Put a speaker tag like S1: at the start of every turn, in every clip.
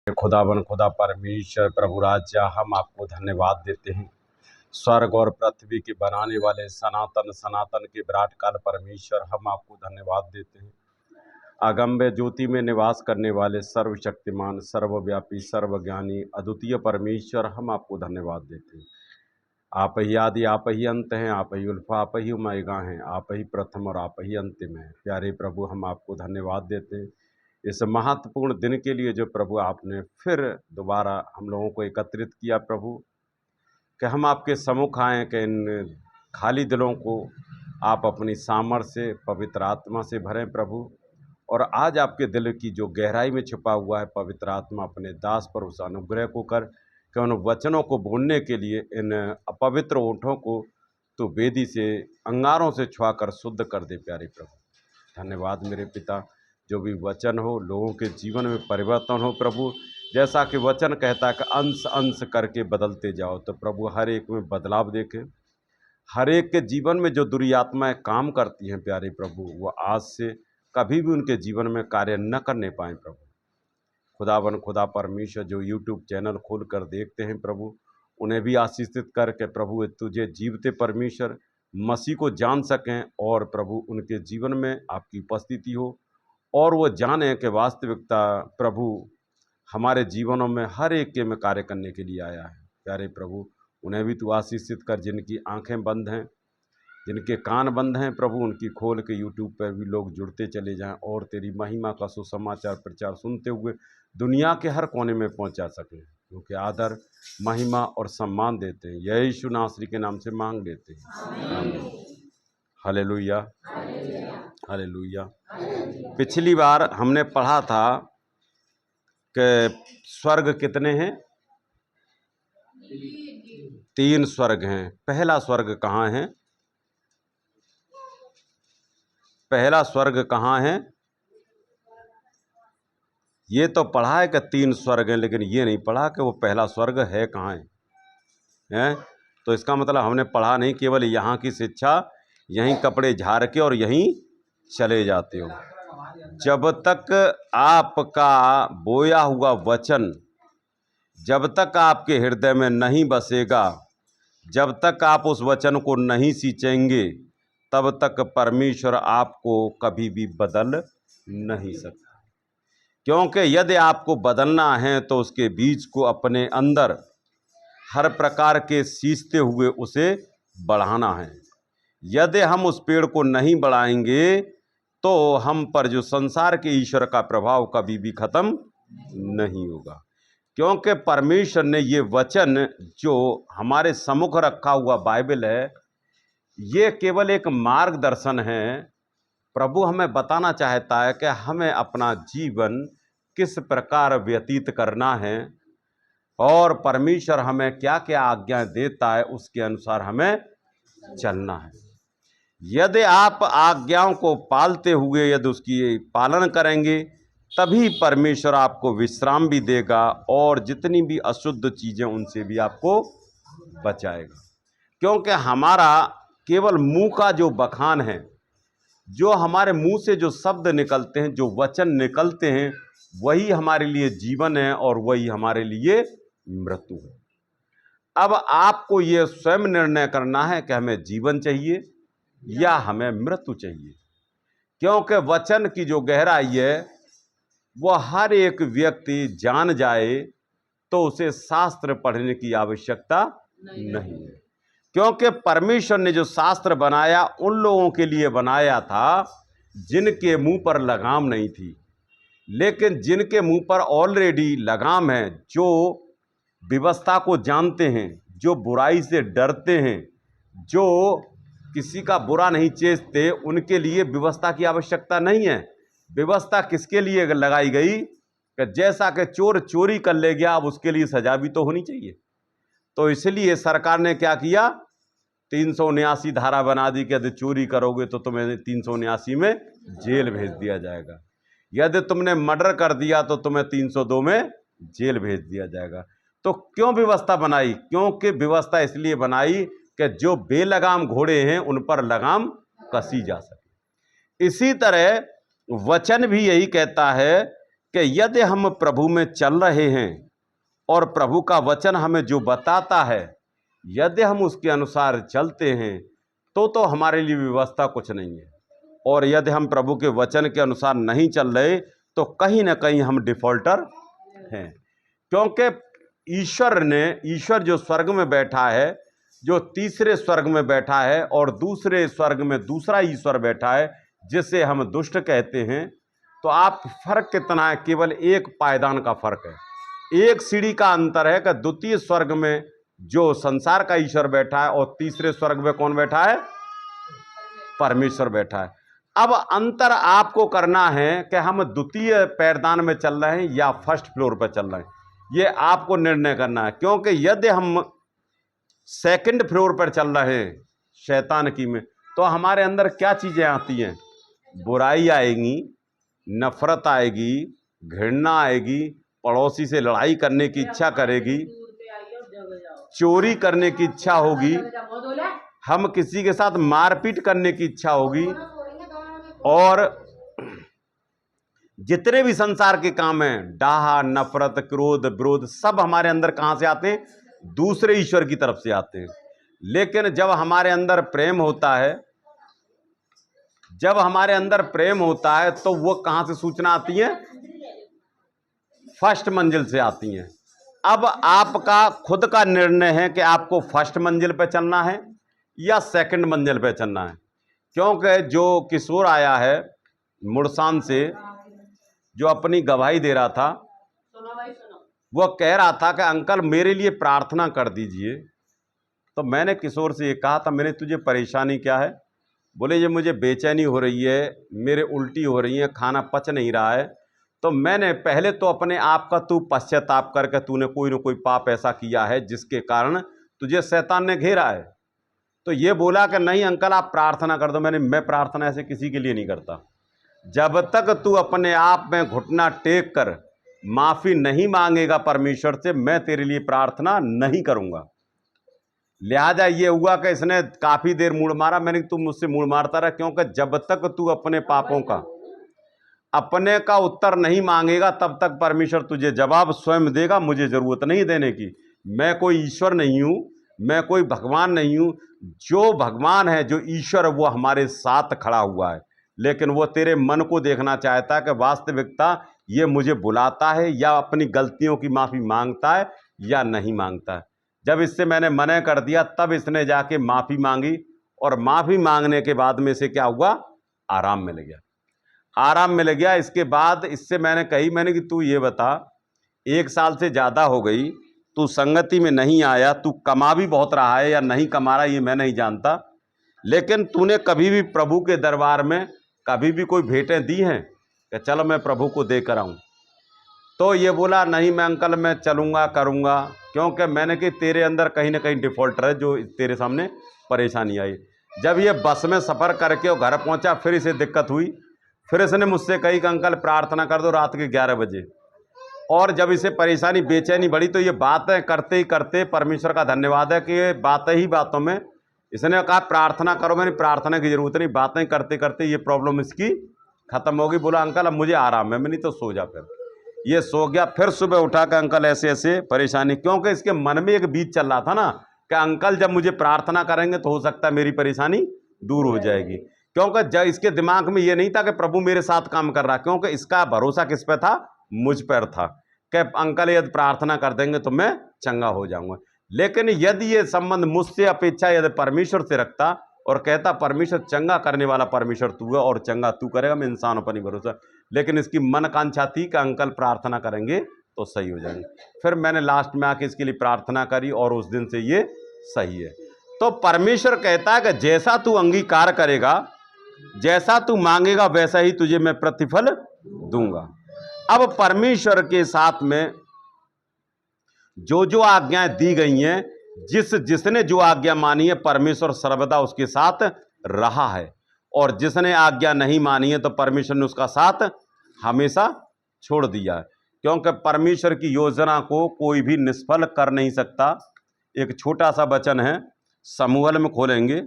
S1: खुदावन खुदा परमेश्वर प्रभु राजा, हम आपको धन्यवाद देते हैं। स्वर्ग और पृथ्वी के बनाने वाले सनातन सनातन के विराट काल परमेश्वर, हम आपको धन्यवाद देते हैं। अगम्य ज्योति में निवास करने वाले सर्वशक्तिमान, सर्वव्यापी, सर्वज्ञानी, अद्वितीय परमेश्वर, हम आपको धन्यवाद देते हैं। आप ही आदि, आप ही अंत हैं, आप ही उल्फा, आप ही ओमेगा हैं, आप ही प्रथम और आप ही अंतिम हैं। प्यारे प्रभु, हम आपको धन्यवाद देते हैं इस महत्वपूर्ण दिन के लिए जो प्रभु आपने फिर दोबारा हम लोगों को एकत्रित किया प्रभु, कि हम आपके सम्मुख आएँ, कि इन खाली दिलों को आप अपनी सामर्थ्य से, पवित्र आत्मा से भरें प्रभु। और आज आपके दिल की जो गहराई में छिपा हुआ है, पवित्र आत्मा अपने दास पर उस अनुग्रह को कर कि उन वचनों को बोलने के लिए इन अपवित्र ओंठों को तो वेदी से, अंगारों से छुआ कर शुद्ध कर दे। प्यारे प्रभु, धन्यवाद मेरे पिता। जो भी वचन हो, लोगों के जीवन में परिवर्तन हो प्रभु। जैसा कि वचन कहता है कि अंश अंश करके बदलते जाओ, तो प्रभु हर एक में बदलाव देखें। हर एक के जीवन में जो दुर्आत्माएं काम करती हैं प्यारे प्रभु, वो आज से कभी भी उनके जीवन में कार्य न करने पाएँ प्रभु। खुदावन खुदा परमेश्वर, जो यूट्यूब चैनल खोल कर देखते हैं प्रभु, उन्हें भी आशीषित करके प्रभु तुझे जीवते परमेश्वर मसीह को जान सकें, और प्रभु उनके जीवन में आपकी उपस्थिति हो, और वो जाने कि वास्तविकता प्रभु हमारे जीवनों में हर एक के में कार्य करने के लिए आया है। प्यारे प्रभु, उन्हें भी तू आशीषित कर। जिनकी आंखें बंद हैं, जिनके कान बंद हैं प्रभु, उनकी खोल के यूट्यूब पर भी लोग जुड़ते चले जाएं, और तेरी महिमा का सुसमाचार प्रचार सुनते हुए दुनिया के हर कोने में पहुंचा सकें। क्योंकि आदर, महिमा और सम्मान देते हैं, यह यीशु नासरी के नाम से मांग लेते हैं, आमीन। Hallelujah, hallelujah. पिछली बार हमने पढ़ा था कि स्वर्ग कितने हैं? 3 स्वर्ग हैं। पहला स्वर्ग कहाँ है? पहला स्वर्ग कहाँ है? ये तो पढ़ा है कि 3 स्वर्ग हैं, लेकिन ये नहीं पढ़ा कि वो पहला स्वर्ग है कहाँ है? तो इसका मतलब हमने पढ़ा नहीं, केवल यहाँ की शिक्षा, यहीं कपड़े झाड़ के और यहीं चले जाते हो। जब तक आपका बोया हुआ वचन जब तक आपके हृदय में नहीं बसेगा, जब तक आप उस वचन को नहीं सींचेंगे, तब तक परमेश्वर आपको कभी भी बदल नहीं सकता। क्योंकि यदि आपको बदलना है तो उसके बीज को अपने अंदर हर प्रकार के सींचते हुए उसे बढ़ाना है। यदि हम उस पेड़ को नहीं बढ़ाएंगे तो हम पर जो संसार के ईश्वर का प्रभाव कभी भी खत्म नहीं होगा। क्योंकि परमेश्वर ने ये वचन जो हमारे सम्मुख रखा हुआ बाइबल है, ये केवल एक मार्गदर्शन है। प्रभु हमें बताना चाहता है कि हमें अपना जीवन किस प्रकार व्यतीत करना है, और परमेश्वर हमें क्या क्या आज्ञा देता है, उसके अनुसार हमें चलना है। यदि आप आज्ञाओं को पालते हुए यदि उसकी पालन करेंगे, तभी परमेश्वर आपको विश्राम भी देगा, और जितनी भी अशुद्ध चीज़ें उनसे भी आपको बचाएगा। क्योंकि हमारा केवल मुंह का जो बखान है, जो हमारे मुंह से जो शब्द निकलते हैं, जो वचन निकलते हैं, वही हमारे लिए जीवन है और वही हमारे लिए मृत्यु है। अब आपको ये स्वयं निर्णय करना है कि हमें जीवन चाहिए या हमें मृत्यु चाहिए। क्योंकि वचन की जो गहराई है वो हर एक व्यक्ति जान जाए तो उसे शास्त्र पढ़ने की आवश्यकता नहीं है। क्योंकि परमेश्वर ने जो शास्त्र बनाया उन लोगों के लिए बनाया था जिनके मुंह पर लगाम नहीं थी। लेकिन जिनके मुंह पर ऑलरेडी लगाम है, जो व्यवस्था को जानते हैं, जो बुराई से डरते हैं, जो किसी का बुरा नहीं चेतते, उनके लिए व्यवस्था की आवश्यकता नहीं है। व्यवस्था किसके लिए लगाई गई? कि जैसा कि चोर चोरी कर ले गया, अब उसके लिए सजा भी तो होनी चाहिए। तो इसलिए सरकार ने क्या किया? 379 धारा बना दी कि यदि चोरी करोगे तो तुम्हें 379 में जेल भेज दिया जाएगा। यदि तुमने मर्डर कर दिया तो तुम्हें 302 में जेल भेज दिया जाएगा। तो क्यों व्यवस्था बनाई? क्योंकि व्यवस्था इसलिए बनाई कि जो बेलगाम घोड़े हैं उन पर लगाम कसी जा सके। इसी तरह वचन भी यही कहता है कि यदि हम प्रभु में चल रहे हैं और प्रभु का वचन हमें जो बताता है, यदि हम उसके अनुसार चलते हैं तो हमारे लिए व्यवस्था कुछ नहीं है। और यदि हम प्रभु के वचन के अनुसार नहीं चल रहे तो कहीं ना कहीं हम डिफॉल्टर हैं। क्योंकि ईश्वर जो स्वर्ग में बैठा है, जो तीसरे स्वर्ग में बैठा है, और दूसरे स्वर्ग में दूसरा ईश्वर बैठा है जिसे हम दुष्ट कहते हैं। तो आप फर्क कितना है? केवल एक पायदान का फर्क है, एक सीढ़ी का अंतर है कि द्वितीय स्वर्ग में जो संसार का ईश्वर बैठा है और तीसरे स्वर्ग में कौन बैठा है? परमेश्वर बैठा है। अब अंतर आपको करना है कि हम द्वितीय पैरदान में चल रहे हैं या फर्स्ट फ्लोर पर चल रहे हैं, ये आपको निर्णय करना है। क्योंकि यदि हम सेकंड फ्लोर पर चल रहे हैं शैतान की में, तो हमारे अंदर क्या चीजें आती हैं? बुराई आएगी, नफरत आएगी, घृणा आएगी, पड़ोसी से लड़ाई करने की इच्छा करेगी, चोरी करने की इच्छा होगी, हम किसी के साथ मारपीट करने की इच्छा होगी, और जितने भी संसार के काम हैं, डाहा, नफरत, क्रोध, विरोध, सब हमारे अंदर कहां से आते हैं? दूसरे ईश्वर की तरफ से आते हैं। लेकिन जब हमारे अंदर प्रेम होता है, जब हमारे अंदर प्रेम होता है तो वो कहां से सूचना आती है? फर्स्ट मंजिल से आती हैं। अब आपका खुद का निर्णय है कि आपको फर्स्ट मंजिल पे चलना है या सेकंड मंजिल पे चलना है। क्योंकि जो किशोर आया है मुड़सान से, जो अपनी गवाही दे रहा था, वो कह रहा था कि अंकल मेरे लिए प्रार्थना कर दीजिए। तो मैंने किशोर से ये कहा था, मैंने तुझे परेशानी क्या है? बोले ये मुझे बेचैनी हो रही है, मेरे उल्टी हो रही है, खाना पच नहीं रहा है। तो मैंने पहले तो अपने आप का तू पश्चाताप करके तूने कोई ना कोई पाप ऐसा किया है जिसके कारण तुझे शैतान ने घेरा है। तो ये बोला कि नहीं अंकल आप प्रार्थना कर दो। मैं प्रार्थना ऐसे किसी के लिए नहीं करता। जब तक तू अपने आप में घुटना टेक कर माफी नहीं मांगेगा परमेश्वर से, मैं तेरे लिए प्रार्थना नहीं करूंगा। लिहाजा ये हुआ कि इसने काफी देर मुड़ मारा। मैंने तू मुझसे मुड़ मारता रहा, क्योंकि जब तक तू अपने पापों का अपने का उत्तर नहीं मांगेगा तब तक परमेश्वर तुझे जवाब स्वयं देगा। मुझे जरूरत नहीं देने की। मैं कोई ईश्वर नहीं हूं, मैं कोई भगवान नहीं हूं। जो भगवान है, जो ईश्वर, वो हमारे साथ खड़ा हुआ है। लेकिन वो तेरे मन को देखना चाहता है कि वास्तविकता ये मुझे बुलाता है या अपनी गलतियों की माफी मांगता है या नहीं मांगता है। जब इससे मैंने मना कर दिया तब इसने जाके माफी मांगी, और माफी मांगने के बाद में से क्या हुआ? आराम मिल गया, आराम मिल गया। इसके बाद इससे मैंने कि तू ये बता, 1 साल से ज़्यादा हो गई, तू संगति में नहीं आया, तू कमा भी बहुत रहा है या नहीं कमा रहा ये मैं नहीं जानता, लेकिन तूने कभी भी प्रभु के दरबार में कभी भी कोई भेंटें दी हैं कि चलो मैं प्रभु को दे कर आऊँ? तो ये बोला नहीं मैं अंकल मैं चलूँगा करूँगा। क्योंकि मैंने कि तेरे अंदर कहीं ना कहीं डिफॉल्टर है जो तेरे सामने परेशानी आई। जब ये बस में सफ़र करके वो घर पहुँचा, फिर इसे दिक्कत हुई। फिर इसने मुझसे कही कि अंकल प्रार्थना कर दो रात के 11 बजे। और जब इसे परेशानी बेचैनी बढ़ी तो ये बातें करते ही करते, परमेश्वर का धन्यवाद है कि ये बातें ही बातों में इसने कहा प्रार्थना करो। मैंने प्रार्थना की जरूरत नहीं, बातें करते करते ये प्रॉब्लम इसकी खत्म होगी। बोला अंकल अब मुझे आराम है। मैंने तो सो जा। फिर ये सो गया। फिर सुबह उठा कर अंकल ऐसे ऐसे परेशानी, क्योंकि इसके मन में एक बीज चल रहा था ना कि अंकल जब मुझे प्रार्थना करेंगे तो हो सकता है मेरी परेशानी दूर हो जाएगी। क्योंकि जब इसके दिमाग में ये नहीं था कि प्रभु मेरे साथ काम कर रहा, क्योंकि इसका भरोसा किस पे था? मुझ पर था कि अंकल यदि प्रार्थना कर देंगे तो मैं चंगा हो जाऊंगा। लेकिन यदि ये संबंध मुझसे अपेक्षा यदि परमेश्वर से रखता और कहता परमेश्वर चंगा करने वाला परमेश्वर तू है और चंगा तू करेगा, मैं इंसानों पर नहीं भरोसा। लेकिन इसकी मनकांक्षा थी कि अंकल प्रार्थना करेंगे तो सही हो जाएंगे। फिर मैंने लास्ट में आके इसके लिए प्रार्थना करी और उस दिन से ये सही है। तो परमेश्वर कहता है कि जैसा तू अंगीकार करेगा, जैसा तू मांगेगा वैसा ही तुझे मैं प्रतिफल दूंगा। अब परमेश्वर के साथ में जो जो आज्ञाएं दी गई हैं, जिसने जो आज्ञा मानी है परमेश्वर सर्वदा उसके साथ रहा है, और जिसने आज्ञा नहीं मानी है तो परमेश्वर ने उसका साथ हमेशा छोड़ दिया है। क्योंकि परमेश्वर की योजना को कोई भी निष्फल कर नहीं सकता। एक छोटा सा वचन है, समूएल में खोलेंगे,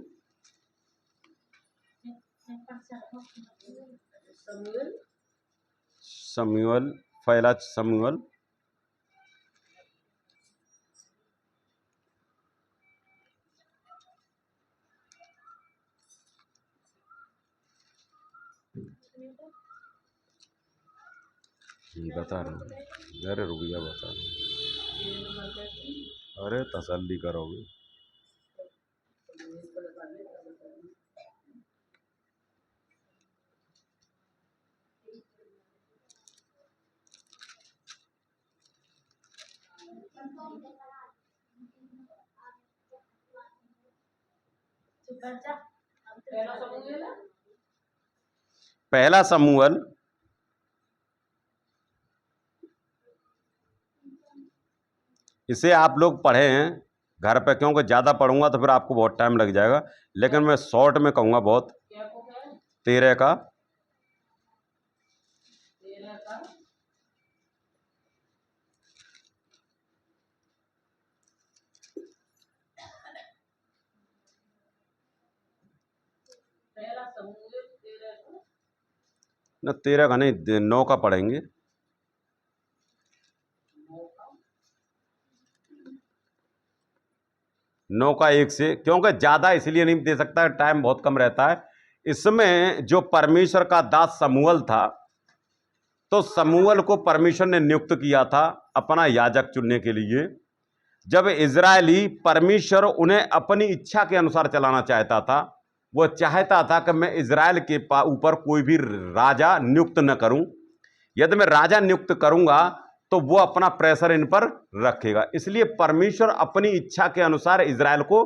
S1: समूएल पहला शमूएल बता रहा हूँ, अरे रुक जा बता रहा हूँ, अरे तसल्ली करोगे। पहला शमूएल इसे आप लोग पढ़े हैं घर पे, क्योंकि ज़्यादा पढ़ूंगा तो फिर आपको बहुत टाइम लग जाएगा, लेकिन मैं शॉर्ट में कहूँगा बहुत। 13 का न 13 का नहीं, 9 का पढ़ेंगे। 9 का 1 से, क्योंकि ज़्यादा इसलिए नहीं दे सकता, टाइम बहुत कम रहता है। इसमें जो परमेश्वर का दास शमूएल था, तो शमूएल को परमेश्वर ने नियुक्त किया था अपना याजक चुनने के लिए। जब इजरायली परमेश्वर उन्हें अपनी इच्छा के अनुसार चलाना चाहता था, वो चाहता था कि मैं इजराइल के ऊपर कोई भी राजा नियुक्त न करूं, यदि मैं राजा नियुक्त करूंगा तो वो अपना प्रेशर इन पर रखेगा, इसलिए परमेश्वर अपनी इच्छा के अनुसार इजराइल को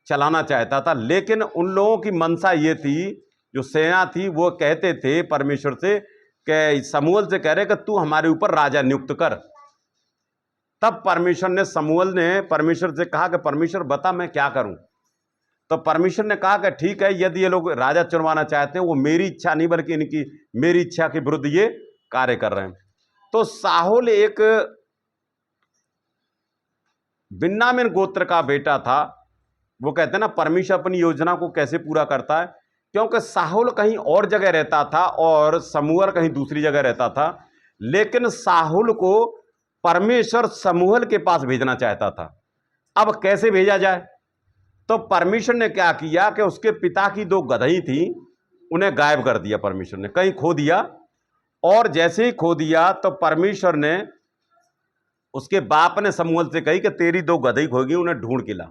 S1: चलाना चाहता था। लेकिन उन लोगों की मनसा ये थी, जो सेना थी, वो कहते थे परमेश्वर से कि शमूएल से कह रहे कि तू हमारे ऊपर राजा नियुक्त कर। तब परमेश्वर ने शमूएल ने परमेश्वर से कहा कि परमेश्वर बता मैं क्या करूं। तो परमेश्वर ने कहा कि ठीक है, यदि ये लोग राजा चुनवाना चाहते हैं, वो मेरी इच्छा नहीं बल्कि इनकी मेरी इच्छा के विरुद्ध ये कार्य कर रहे हैं। तो साहुल एक बिन्यामीन गोत्र का बेटा था। वो कहते हैं ना परमेश्वर अपनी योजना को कैसे पूरा करता है, क्योंकि साहुल कहीं और जगह रहता था और शमूएल कहीं दूसरी जगह रहता था, लेकिन साहुल को परमेश्वर शमूएल के पास भेजना चाहता था। अब कैसे भेजा जाए, तो परमेश्वर ने क्या किया कि उसके पिता की 2 गदही थी, उन्हें गायब कर दिया परमेश्वर ने, कहीं खो दिया। और जैसे ही खो दिया तो परमेश्वर ने उसके बाप ने शमूएल से कही कि तेरी 2 गदही खो गई, उन्हें ढूंढ के ला।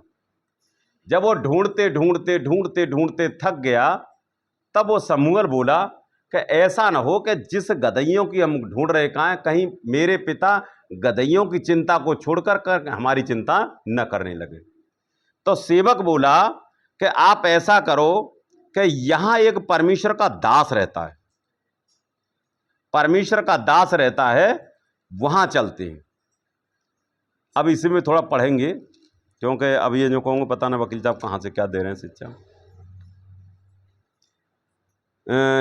S1: जब वो ढूंढते ढूंढते ढूंढते ढूंढते थक गया, तब वो शमूएल बोला कि ऐसा ना हो कि जिस गदहियों की हम ढूंढ रहे कहीं मेरे पिता गदहियों की चिंता को छोड़कर हमारी चिंता न करने लगे। तो सेवक बोला कि आप ऐसा करो कि यहां एक परमेश्वर का दास रहता है, परमेश्वर का दास रहता है, वहां चलते हैं। अब इसी में थोड़ा पढ़ेंगे, क्योंकि अब ये जो कहूँगा पता ना वकील साहब कहाँ से क्या दे रहे हैं शिक्षा।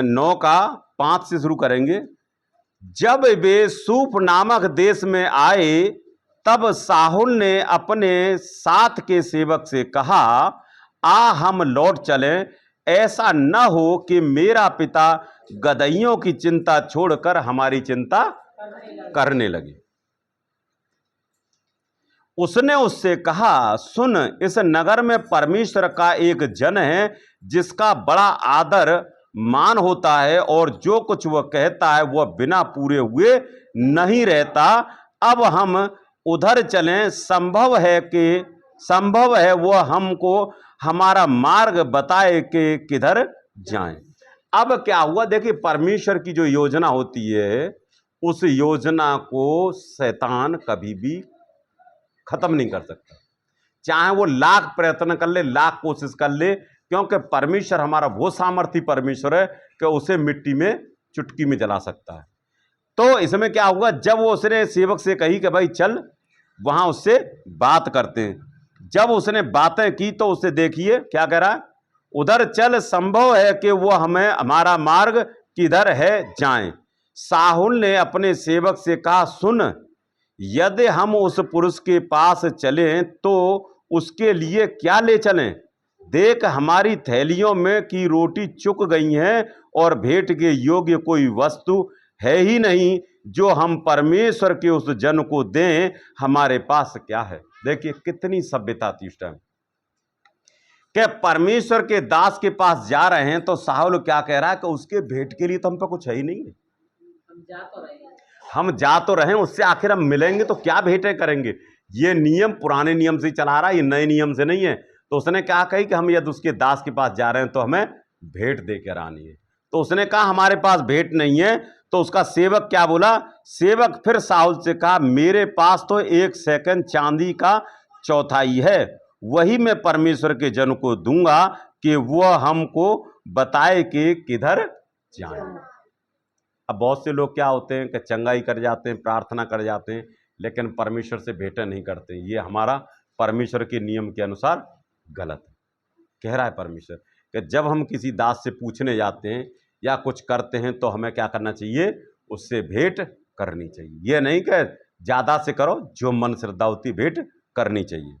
S1: 9 का 5 से शुरू करेंगे। जब वे सूफ नामक देश में आए, तब साहुल ने अपने साथ के सेवक से कहा, आ हम लौट चलें, ऐसा न हो कि मेरा पिता गदहियों की चिंता छोड़कर हमारी चिंता करने लगे। उसने उससे कहा, सुन, इस नगर में परमेश्वर का एक जन है जिसका बड़ा आदर मान होता है, और जो कुछ वह कहता है वह बिना पूरे हुए नहीं रहता। अब हम उधर चलें, संभव है वह हमको हमारा मार्ग बताए कि किधर जाएं। अब क्या हुआ, देखिए परमेश्वर की जो योजना होती है, उस योजना को शैतान कभी भी खत्म नहीं कर सकता, चाहे वो लाख प्रयत्न कर ले, लाख कोशिश कर ले, क्योंकि परमेश्वर हमारा वो सामर्थी परमेश्वर है कि उसे मिट्टी में चुटकी में जला सकता है। तो इसमें क्या हुआ, जब वो उसने सेवक से कही कि भाई चल वहां उससे बात करते हैं, जब उसने बातें की तो उससे देखिए क्या कह रहा है, उधर चल, संभव है कि वो हमें हमारा मार्ग किधर है जाएं। साहुल ने अपने सेवक से कहा, सुन, यदि हम उस पुरुष के पास चलें तो उसके लिए क्या ले चलें? देख, हमारी थैलियों में की रोटी चुक गई हैं और भेंट के योग्य कोई वस्तु है ही नहीं, जो हम परमेश्वर के उस जन को दें, हमारे पास क्या है। देखिए कितनी सभ्यता थी उस टाइम, कि परमेश्वर के दास के पास जा रहे हैं तो शाऊल क्या कह रहा है कि उसके भेंट के लिए तो हम पे कुछ है ही नहीं है, हम जा तो रहे हैं, उससे आखिर हम मिलेंगे तो क्या भेंटें करेंगे। ये नियम पुराने नियम से चला रहा है, ये नए नियम से नहीं है। तो उसने क्या कही कि हम यदि उसके दास के पास जा रहे हैं तो हमें भेंट देकर आनी है। तो उसने कहा हमारे पास भेंट नहीं है। तो उसका सेवक क्या बोला, सेवक फिर शाऊल से कहा मेरे पास तो 1 सेकंड चांदी का चौथाई है, वही मैं परमेश्वर के जन को दूंगा कि वह हमको बताए कि किधर जाएं। अब बहुत से लोग क्या होते हैं कि चंगाई कर जाते हैं, प्रार्थना कर जाते हैं, लेकिन परमेश्वर से भेंटें नहीं करते। ये हमारा परमेश्वर के नियम के अनुसार गलत है। कह रहा है परमेश्वर कि जब हम किसी दास से पूछने जाते हैं या कुछ करते हैं तो हमें क्या करना चाहिए, उससे भेंट करनी चाहिए। ये नहीं कि ज्यादा से करो, जो मन श्रद्धा होती भेंट करनी चाहिए।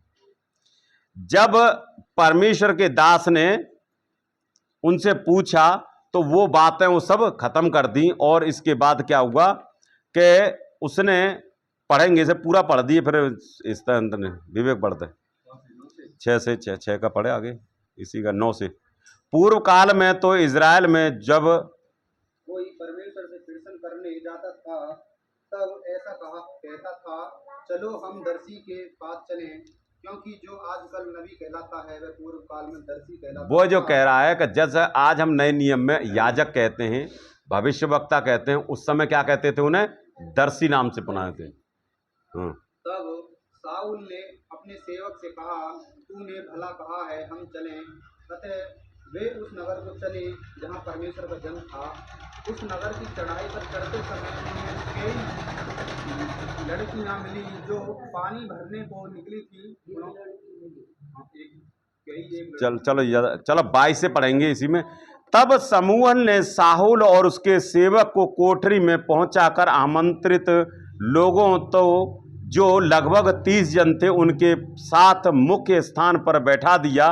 S1: जब परमेश्वर के दास ने उनसे पूछा तो वो बातें वो सब खत्म कर दी। और इसके बाद क्या हुआ कि उसने, पढ़ेंगे इसे पूरा पढ़ दिए, फिर इस तरह ने विवेक बढ़ते 6 का पढ़े आगे, इसी का 9 से। पूर्व काल में तो इजराइल में जब
S2: कोई परमेश्वर से कीर्तन करने जाता था तब ऐसा कहता था चलो हम दर्शी के पास चलें, क्योंकि जो आजकल नबी कहलाता है वह पूर्व काल में दर्शी कहलाता
S1: वो जो
S2: था।
S1: कह रहा है कि जैसे आज हम नए नियम में याजक कहते हैं, भविष्यवक्ता कहते हैं, उस समय क्या कहते थे, उन्हें दर्शी नाम से पुकारते थे।
S2: तब शाऊल ने अपने सेवक से कहा तूने भला कहा है, हम चलें। अतः वे उस नगर को चले जहाँ परमेश्वर का जन था। उस नगर की चढ़ाई पर चढ़ते समय उन्हें कई लड़कियां मिली जो पानी भरने को निकली थी।
S1: चलो 22 से पढ़ेंगे इसी में। तब समूहन ने शाऊल और उसके सेवक को कोठरी में पहुंचाकर आमंत्रित लोगों तो जो लगभग 30 जन थे उनके साथ मुख्य स्थान पर बैठा दिया।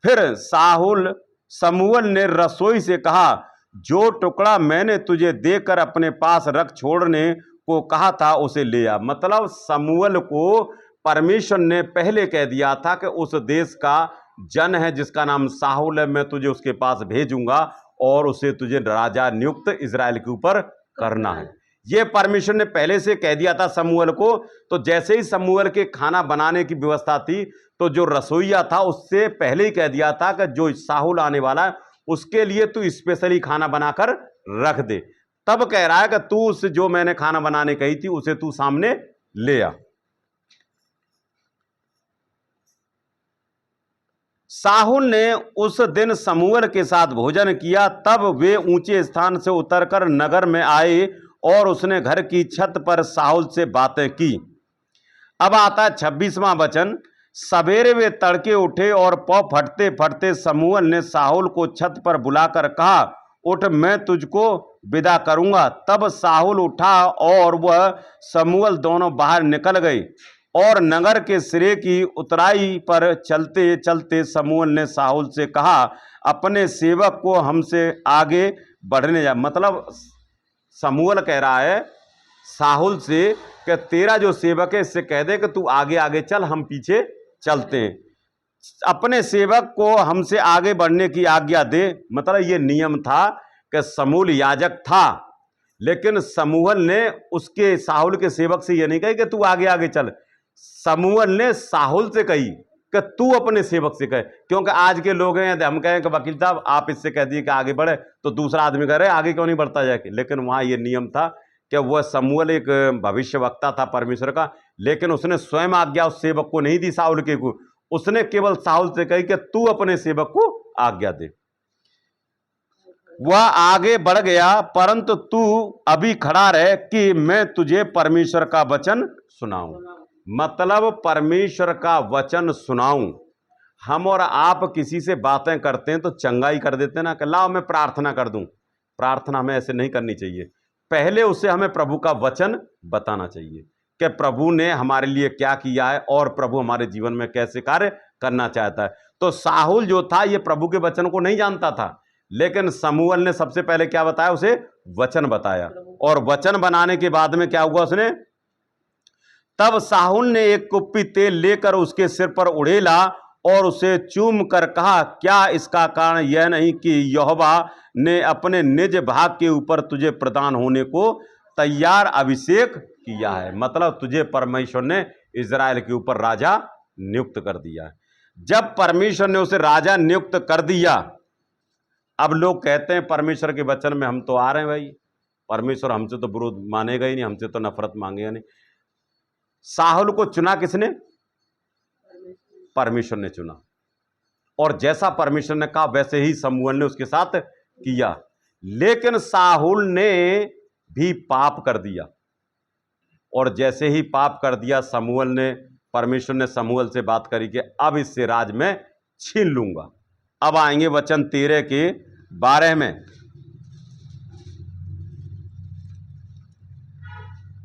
S1: फिर शाऊल समूएल ने रसोई से कहा जो टुकड़ा मैंने तुझे देकर अपने पास रख छोड़ने को कहा था उसे ले आ। मतलब समूएल को परमेश्वर ने पहले कह दिया था कि उस देश का जन है जिसका नाम शाऊल है, मैं तुझे उसके पास भेजूंगा और उसे तुझे राजा नियुक्त इजराइल के ऊपर करना है। यह परमेश्वर ने पहले से कह दिया था समूएल को। तो जैसे ही समूएल के खाना बनाने की व्यवस्था थी तो जो रसोईया था उससे पहले ही कह दिया था कि जो शाऊल आने वाला है उसके लिए तू स्पेशली खाना बनाकर रख दे। तब कह रहा है कि तू उस जो मैंने खाना बनाने कही थी उसे तू सामने ले आ। शाऊल ने उस दिन समूएल के साथ भोजन किया। तब वे ऊंचे स्थान से उतरकर नगर में आए और उसने घर की छत पर शाऊल से बातें की। अब आता है 26वां वचन। सवेरे वे तड़के उठे और पौ फटते फटते समूएल ने शाऊल को छत पर बुलाकर कहा उठ, मैं तुझको विदा करूंगा। तब शाऊल उठा और वह समूएल दोनों बाहर निकल गए। और नगर के सिरे की उतराई पर चलते चलते समूएल ने शाऊल से कहा अपने सेवक को हमसे आगे बढ़ने जा। मतलब समूएल कह रहा है शाऊल से कि तेरा जो सेवक है इससे कह दे कि तू आगे आगे चल, हम पीछे चलते हैं। अपने सेवक को हमसे आगे बढ़ने की आज्ञा दे। मतलब ये नियम था कि समूएल याजक था, लेकिन समूएल ने उसके शाऊल के सेवक से ये नहीं कही कि तू आगे आगे चल। समूएल ने शाऊल से कही कि तू अपने सेवक से कहे। क्योंकि आज के लोग हैं, हम कहें कि वकील साहब आप इससे कह दिए कि आगे बढ़े तो दूसरा आदमी कह रहे आगे क्यों नहीं बढ़ता जाके। लेकिन वहां ये नियम था कि वह समूएल एक भविष्यवक्ता था परमेश्वर का, लेकिन उसने स्वयं आज्ञा उस सेवक को नहीं दी शाऊल के को। उसने केवल शाऊल से कही कि तू अपने सेवक को आज्ञा दे। वह आगे बढ़ गया, परंतु तू अभी खड़ा रह कि मैं तुझे परमेश्वर का वचन सुनाऊं। मतलब परमेश्वर का वचन सुनाऊं। हम और आप किसी से बातें करते हैं तो चंगाई कर देते हैं ना कि लाओ मैं प्रार्थना कर दूं। प्रार्थना हमें ऐसे नहीं करनी चाहिए। पहले उसे हमें प्रभु का वचन बताना चाहिए कि प्रभु ने हमारे लिए क्या किया है और प्रभु हमारे जीवन में कैसे कार्य करना चाहता है। तो शाऊल जो था ये प्रभु के वचन को नहीं जानता था, लेकिन समूएल ने सबसे पहले क्या बताया, उसे वचन बताया। और वचन बनाने के बाद में क्या हुआ उसने, तब शाऊल ने एक कुप्पी तेल लेकर उसके सिर पर उड़ेला और उसे चूम कर कहा, क्या इसका कारण यह नहीं कि यहोवा ने अपने निज भाग के ऊपर तुझे प्रदान होने को तैयार अभिषेक किया है। मतलब तुझे परमेश्वर ने इजराइल के ऊपर राजा नियुक्त कर दिया है। जब परमेश्वर ने उसे राजा नियुक्त कर दिया, अब लोग कहते हैं परमेश्वर के वचन में हम तो आ रहे हैं भाई, परमेश्वर हमसे तो विरोध मानेगा ही नहीं, हमसे तो नफरत मांगेगा नहीं। शाऊल को चुना किसने? परमेश्वर ने चुना। और जैसा परमेश्वर ने कहा वैसे ही शमूएल ने उसके साथ किया। लेकिन शाऊल ने भी पाप कर दिया, और जैसे ही पाप कर दिया शमूएल ने, परमेश्वर ने शमूएल से बात करी कि अब इससे राज मैं छीन लूंगा। अब आएंगे वचन 13 के 12 में।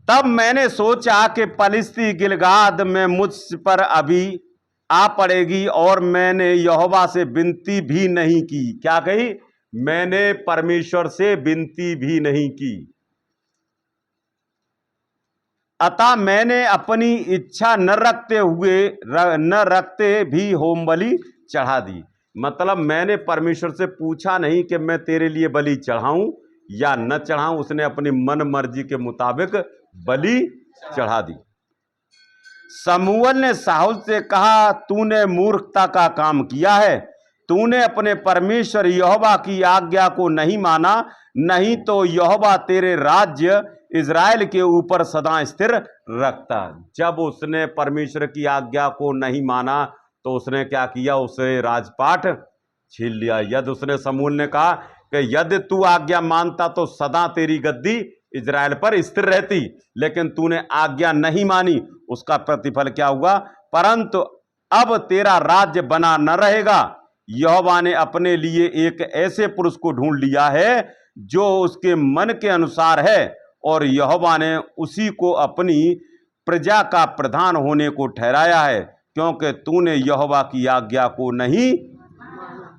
S1: तब मैंने सोचा कि पलिश्ती गिलगाद में मुझ पर अभी आ पड़ेगी, और मैंने यहोवा से विनती भी नहीं की। क्या कही? मैंने परमेश्वर से विनती भी नहीं की। अतः मैंने अपनी इच्छा न रखते भी होम बलि चढ़ा दी। मतलब मैंने परमेश्वर से पूछा नहीं कि मैं तेरे लिए बलि चढ़ाऊं या न चढ़ाऊं, उसने अपनी मन मर्जी के मुताबिक बलि चढ़ा दी। शमूएल ने शाऊल से कहा, तूने मूर्खता का काम किया है, तूने अपने परमेश्वर यहोवा की आज्ञा को नहीं माना, नहीं तो यहोवा तेरे राज्य इजराइल के ऊपर सदा स्थिर रखता। जब उसने परमेश्वर की आज्ञा को नहीं माना तो उसने क्या किया, उसे राजपाट छीन लिया। यदि उसने शमूएल ने कहा कि यदि तू आज्ञा मानता तो सदा तेरी गद्दी इजराइल पर स्थिर रहती, लेकिन तूने आज्ञा नहीं मानी, उसका प्रतिफल क्या हुआ? परंतु अब तेरा राज्य बना न रहेगा। यहोवा ने अपने लिए एक ऐसे पुरुष को ढूंढ लिया है जो उसके मन के अनुसार है, और यहोवा ने उसी को अपनी प्रजा का प्रधान होने को ठहराया है, क्योंकि तूने यहोवा की आज्ञा को नहीं।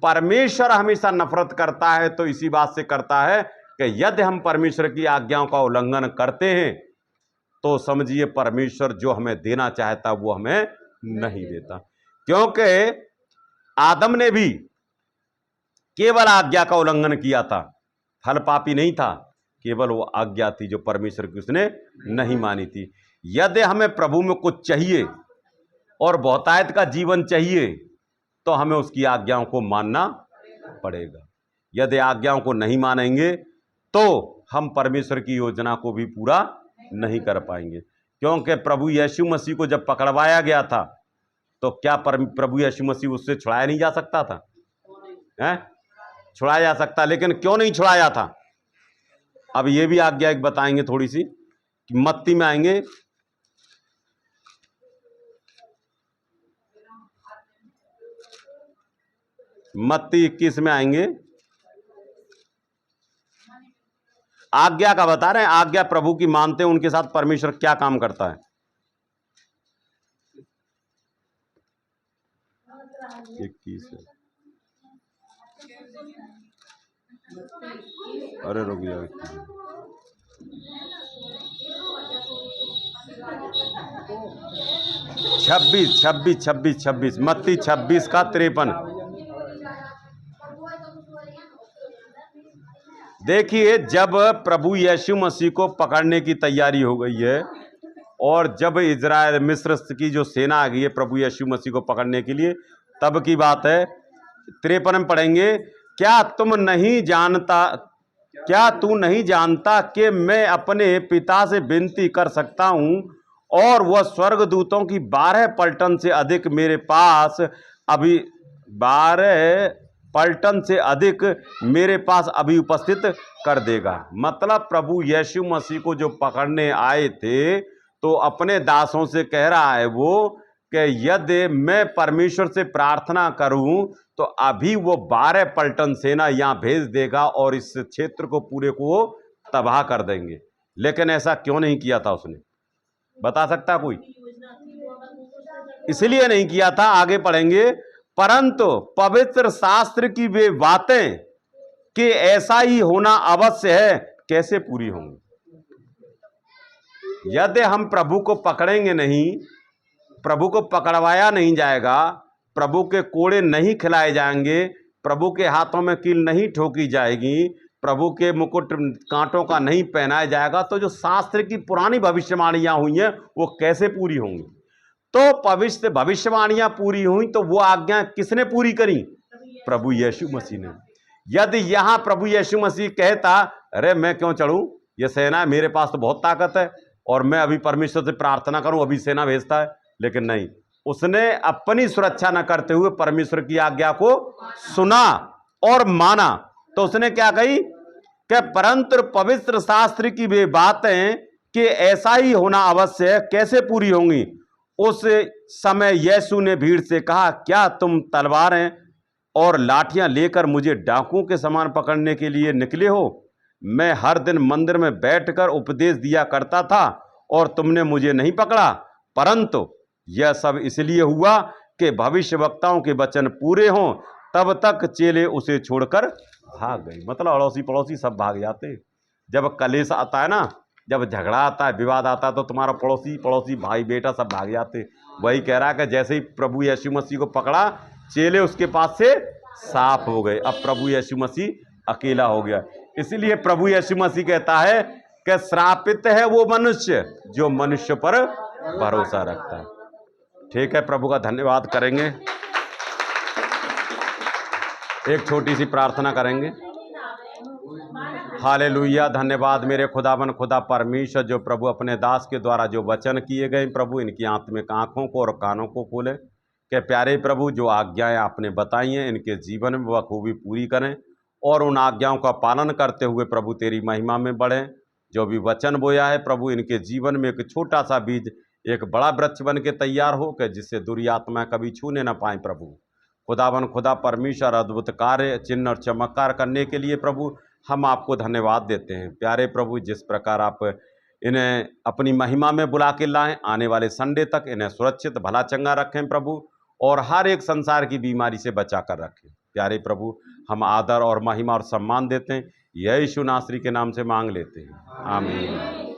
S1: परमेश्वर हमेशा नफरत करता है तो इसी बात से करता है कि यदि हम परमेश्वर की आज्ञाओं का उल्लंघन करते हैं तो समझिए परमेश्वर जो हमें देना चाहता वो हमें नहीं देता। क्योंकि आदम ने भी केवल आज्ञा का उल्लंघन किया था, फल पापी नहीं था, केवल वो आज्ञा थी जो परमेश्वर की उसने नहीं मानी थी। यदि हमें प्रभु में कुछ चाहिए और बहुतायत का जीवन चाहिए तो हमें उसकी आज्ञाओं को मानना पड़ेगा। यदि आज्ञाओं को नहीं मानेंगे तो हम परमेश्वर की योजना को भी पूरा नहीं कर पाएंगे। क्योंकि प्रभु यीशु मसीह को जब पकड़वाया गया था तो क्या प्रभु यीशु मसीह उससे छुड़ाया नहीं जा सकता था? छुड़ाया जा सकता, लेकिन क्यों नहीं छुड़ाया था? अब ये भी आज्ञा एक बताएंगे थोड़ी सी, कि मत्ती में आएंगे, मत्ती 21 में आएंगे। आज्ञा का बता रहे हैं, आज्ञा प्रभु की मानते हैं, उनके साथ परमेश्वर क्या काम करता है। 21 है। अरे रुक जाओ, 26 मत्ती 26 का 53। देखिए, जब प्रभु यीशु मसीह को पकड़ने की तैयारी हो गई है और जब इजराइल मिस्र की जो सेना आ गई है प्रभु यीशु मसीह को पकड़ने के लिए, तब की बात है। 53 में पढ़ेंगे, क्या तू नहीं जानता कि मैं अपने पिता से विनती कर सकता हूं और वह स्वर्गदूतों की 12 पलटन से अधिक मेरे पास अभी 12 पलटन से अधिक मेरे पास अभी उपस्थित कर देगा। मतलब प्रभु यीशु मसीह को जो पकड़ने आए थे तो अपने दासों से कह रहा है वो कि यदि मैं परमेश्वर से प्रार्थना करूं तो अभी वो 12 पलटन सेना यहाँ भेज देगा और इस क्षेत्र को पूरे को वो तबाह कर देंगे। लेकिन ऐसा क्यों नहीं किया था उसने? बता सकता कोई? इसलिए नहीं किया था, आगे पढ़ेंगे, परंतु पवित्र शास्त्र की वे बातें कि ऐसा ही होना अवश्य है, कैसे पूरी होंगी? यदि हम प्रभु को पकड़ेंगे नहीं, प्रभु को पकड़वाया नहीं जाएगा, प्रभु के कोड़े नहीं खिलाए जाएंगे, प्रभु के हाथों में कील नहीं ठोकी जाएगी, प्रभु के मुकुट कांटों का नहीं पहनाया जाएगा, तो जो शास्त्र की पुरानी भविष्यवाणियां हुई हैं वो कैसे पूरी होंगी? तो भविष्यवाणियां पूरी हुई तो वो आज्ञा किसने पूरी करी? प्रभु यीशु मसीह ने। यदि यहां प्रभु यीशु मसीह कहता, अरे मैं क्यों चढ़ूं, ये सेना है, मेरे पास तो बहुत ताकत है और मैं अभी परमेश्वर से प्रार्थना करूं, अभी सेना भेजता है, लेकिन नहीं, उसने अपनी सुरक्षा न करते हुए परमेश्वर की आज्ञा को सुना और माना। तो उसने क्या कही कि परंतु पवित्र शास्त्र की वे बातें कि ऐसा ही होना अवश्य है, कैसे पूरी होंगी? उस समय यीशु ने भीड़ से कहा, क्या तुम तलवारें और लाठियां लेकर मुझे डाकुओं के समान पकड़ने के लिए निकले हो? मैं हर दिन मंदिर में बैठकर उपदेश दिया करता था और तुमने मुझे नहीं पकड़ा, परंतु यह सब इसलिए हुआ कि भविष्यवक्ताओं के वचन पूरे हों। तब तक चेले उसे छोड़कर भाग गए। मतलब अड़ोसी पड़ोसी सब भाग जाते। जब कलेश आता है ना, जब झगड़ा आता है, विवाद आता है, तो तुम्हारा पड़ोसी भाई बेटा सब भाग जाते। वही कह रहा है कि जैसे ही प्रभु यीशु मसीह को पकड़ा, चेले उसके पास से साफ हो गए। अब प्रभु यीशु मसीह अकेला हो गया। इसलिए प्रभु यीशु मसीह कहता है कि श्रापित है वो मनुष्य जो मनुष्य पर भरोसा रखता है। ठीक है, प्रभु का धन्यवाद करेंगे, एक छोटी सी प्रार्थना करेंगे। हालेलुया, धन्यवाद मेरे खुदावन खुदा परमेश्वर, जो प्रभु अपने दास के द्वारा जो वचन किए गए, प्रभु इनकी आत्मिक आंखों को और कानों को खोले कि प्यारे प्रभु जो आज्ञाएं आपने बताई हैं इनके जीवन में बखूबी पूरी करें और उन आज्ञाओं का पालन करते हुए प्रभु तेरी महिमा में बढ़ें। जो भी वचन बोया है प्रभु, इनके जीवन में एक छोटा सा बीज एक बड़ा वृक्ष बन के तैयार हो कि जिससे दुरी आत्मा कभी छूने न पाए। प्रभु खुदावन खुदा परमेश्वर, अद्भुत कार्य चिन्ह और चमत्कार करने के लिए प्रभु हम आपको धन्यवाद देते हैं। प्यारे प्रभु, जिस प्रकार आप इन्हें अपनी महिमा में बुला के लाएं, आने वाले संडे तक इन्हें सुरक्षित भला चंगा रखें प्रभु, और हर एक संसार की बीमारी से बचा कर रखें। प्यारे प्रभु, हम आदर और महिमा और सम्मान देते हैं, यीशु नासरी के नाम से मांग लेते हैं, आमीन।